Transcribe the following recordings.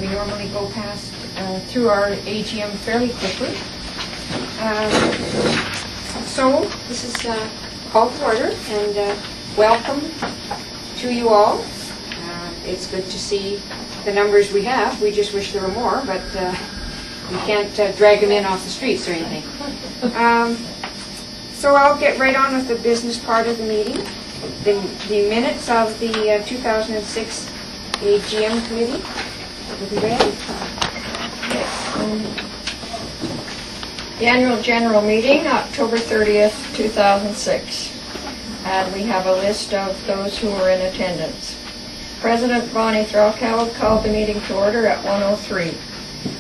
We normally go past through our AGM fairly quickly. So this is called to order, and welcome to you all. It's good to see the numbers we have. We just wish there were more, but we can't drag them in off the streets or anything. So I'll get right on with the business part of the meeting. The minutes of the 2006 AGM committee will be ready. Yes. The annual general meeting, October 30th, 2006. And we have a list of those who were in attendance. President Bonnie Threlkeld called the meeting to order at 1:03.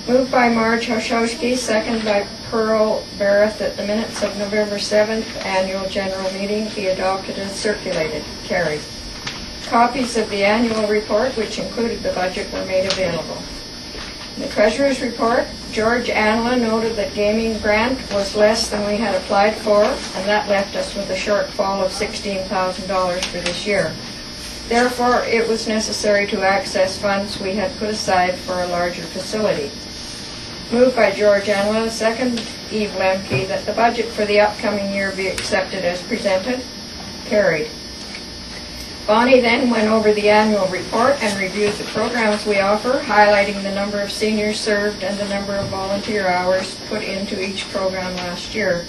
Moved by Marge Hoshowski, second by Pearl Barrett, that the minutes of November 7th annual general meeting be adopted as circulated. Carried. Copies of the annual report, which included the budget, were made available. In the Treasurer's report, George Anla noted that gaming grant was less than we had applied for, and that left us with a shortfall of $16,000 for this year. Therefore, it was necessary to access funds we had put aside for a larger facility. Moved by George Anla, second Eve Lemke, that the budget for the upcoming year be accepted as presented. Carried. Bonnie then went over the annual report and reviewed the programs we offer, highlighting the number of seniors served and the number of volunteer hours put into each program last year.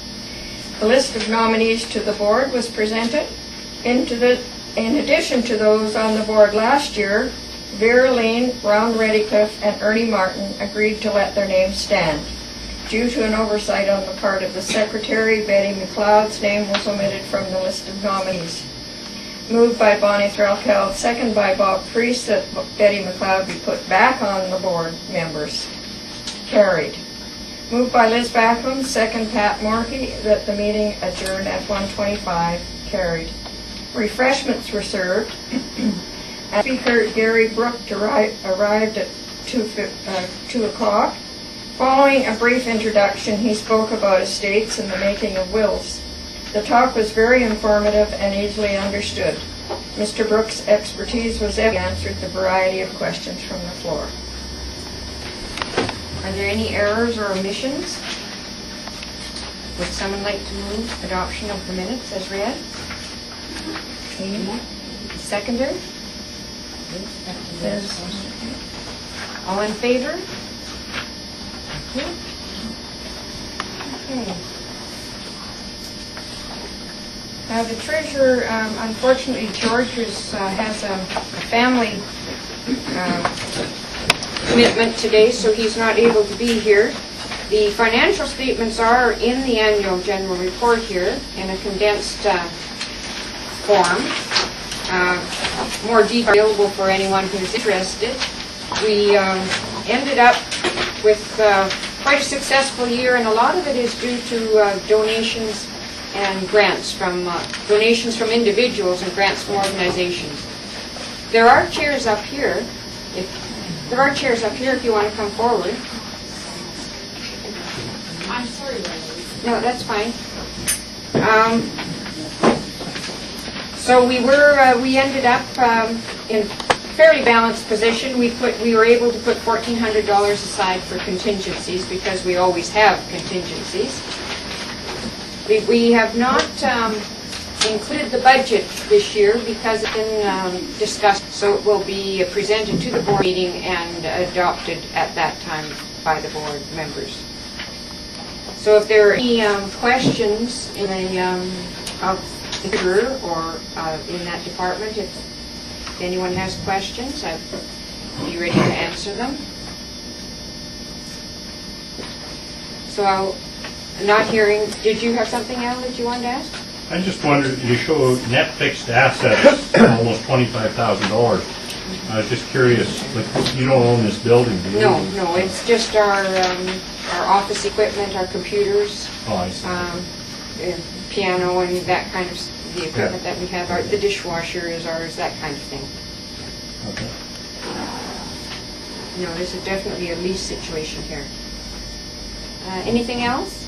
The list of nominees to the board was presented. In addition to those on the board last year, Vera Lean, Ron Reddycliffe, and Ernie Martin agreed to let their names stand. Due to an oversight on the part of the secretary, Betty McLeod's name was omitted from the list of nominees. Moved by Bonnie Threlkeld, second by Bob Priest, that Betty McLeod be put back on the board members. Carried. Moved by Liz Backlund, second Pat Morkey, that the meeting adjourn at 1:25. Carried. Refreshments were served. Speaker Gary Brook arrived at 2 o'clock. Following a brief introduction, he spoke about estates and the making of wills. The talk was very informative and easily understood. Mr. Brook's expertise was evident. He answered the variety of questions from the floor. Are there any errors or omissions? Would someone like to move adoption of the minutes as read? Seconder? Yes. All in favor? Okay. The treasurer, unfortunately, George has a family commitment today, so he's not able to be here. The financial statements are in the annual general report here in a condensed form. More detail available for anyone who's interested. We ended up with quite a successful year, and a lot of it is due to donations and grants from individuals and grants from organizations. There are chairs up here. If you want to come forward. I'm sorry, Leslie. No, that's fine. So we ended up in fairly balanced position. We were able to put $1,400 aside for contingencies because we always have contingencies. We have not included the budget this year because it's been discussed, so it will be presented to the board meeting and adopted at that time by the board members. So if there are any questions in of the treasurer or in that department, if anyone has questions, I'd be ready to answer them. So not hearing, did you have something, Al, that you wanted to ask? I just wondered, you show net fixed assets almost $25,000. I was just curious, like, you don't own this building, do you? No, it's just our office equipment, our computers, Oh, I see. Piano and that kind of, the equipment that we have, the dishwasher is ours, that kind of thing. Okay. No, this is definitely a lease situation here. Anything else?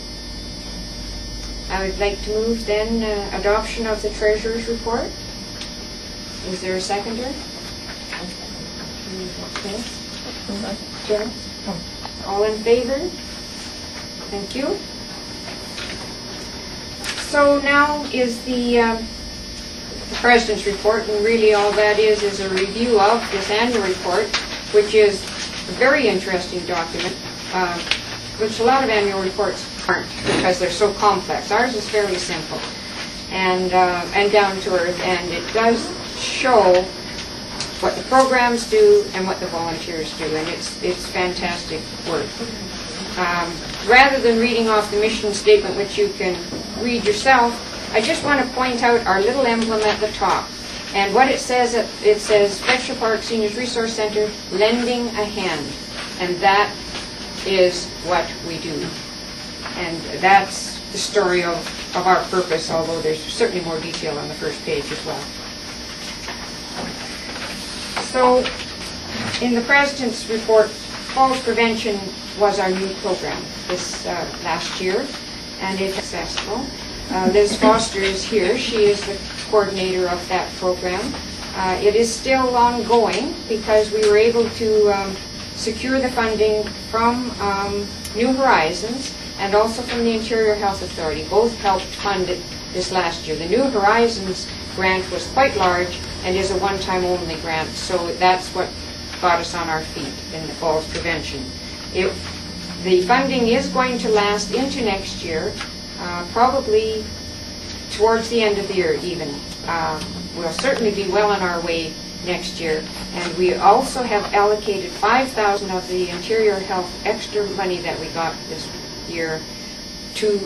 I would like to move then adoption of the treasurer's report. Is there a seconder? Okay. Jen? All in favor? Thank you. So now is the President's report, and really all that is a review of this annual report, which is a very interesting document, which a lot of annual reports aren't because they're so complex. Ours is fairly simple and down to earth, and it does show what the programs do and what the volunteers do, and it's fantastic work. Rather than reading off the mission statement, which you can read yourself, I just want to point out our little emblem at the top. And what it says, Fletcher Park Seniors Resource Center, lending a hand. And that is what we do. And that's the story of our purpose, although there's certainly more detail on the first page as well. So, in the President's report, Falls Prevention was our new program this last year, and it's successful. Liz Foster is here. She is the coordinator of that program. It is still ongoing because we were able to secure the funding from New Horizons and also from the Interior Health Authority. Both helped fund it this last year. The New Horizons grant was quite large and is a one-time only grant, so that's what got us on our feet in the falls prevention. The funding is going to last into next year, probably towards the end of the year even. We'll certainly be well on our way next year. And we also have allocated $5,000 of the Interior Health extra money that we got this year to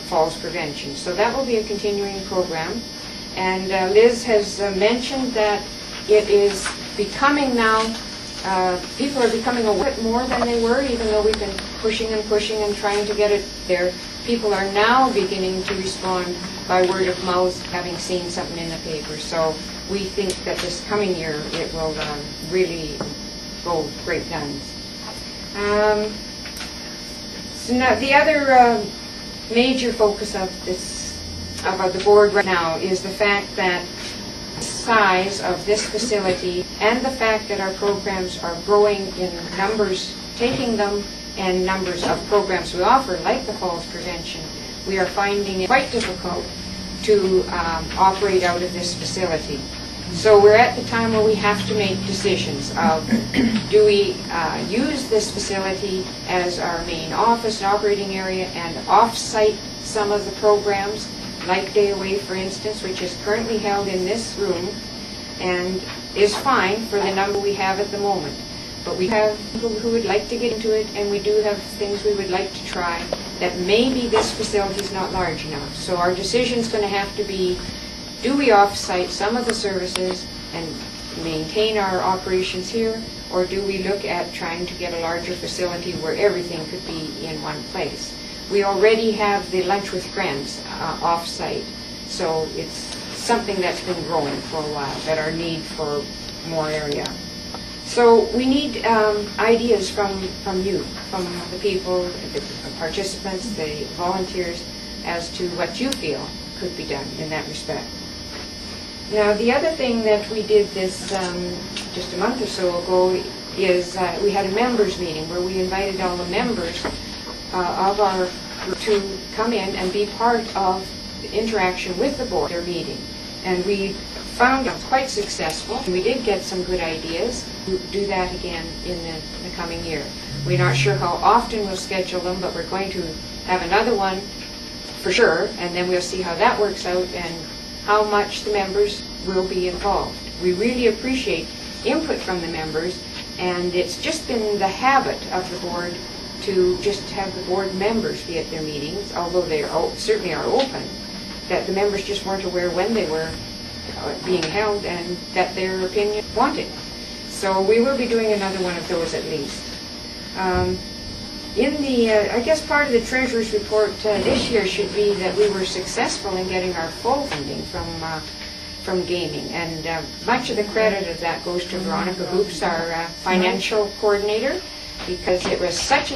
falls prevention. So that will be a continuing program. And Liz has mentioned that it is becoming now, people are becoming a bit more than they were, even though we've been pushing and trying to get it there. People are now beginning to respond by word of mouth, having seen something in the paper. So we think that this coming year it will really go great guns. So now the other major focus of the board right now is the fact that the size of this facility and the fact that our programs are growing in numbers, taking them, and numbers of programs we offer, like the falls prevention, we are finding it quite difficult to operate out of this facility. So we're at the time where we have to make decisions of, do we use this facility as our main office and operating area and off-site some of the programs, like Day Away, for instance, which is currently held in this room and is fine for the number we have at the moment. But we have people who would like to get into it, and we do have things we would like to try that maybe this facility is not large enough. So our decision is going to have to be, do we off-site some of the services and maintain our operations here, or do we look at trying to get a larger facility where everything could be in one place? We already have the Lunch with Friends off-site, so it's something that's been growing for a while, that our need for more area. So we need ideas from you, from the people, the participants, the volunteers, as to what you feel could be done in that respect. Now, the other thing that we did this just a month or so ago is we had a members meeting where we invited all the members of our group to come in and be part of the interaction with the board, their meeting. And we found it quite successful. We did get some good ideas. We'll do that again in the coming year. We're not sure how often we'll schedule them, but we're going to have another one for sure, and then we'll see how that works out and how much the members will be involved. We really appreciate input from the members, and it's just been the habit of the board to just have the board members be at their meetings, although they certainly are open, that the members just weren't aware when they were being held and that their opinion wanted. So we will be doing another one of those at least. I guess part of the Treasurer's report this year should be that we were successful in getting our full funding from gaming, and much of the credit of that goes to Veronica Hoops, our financial coordinator, because it was such an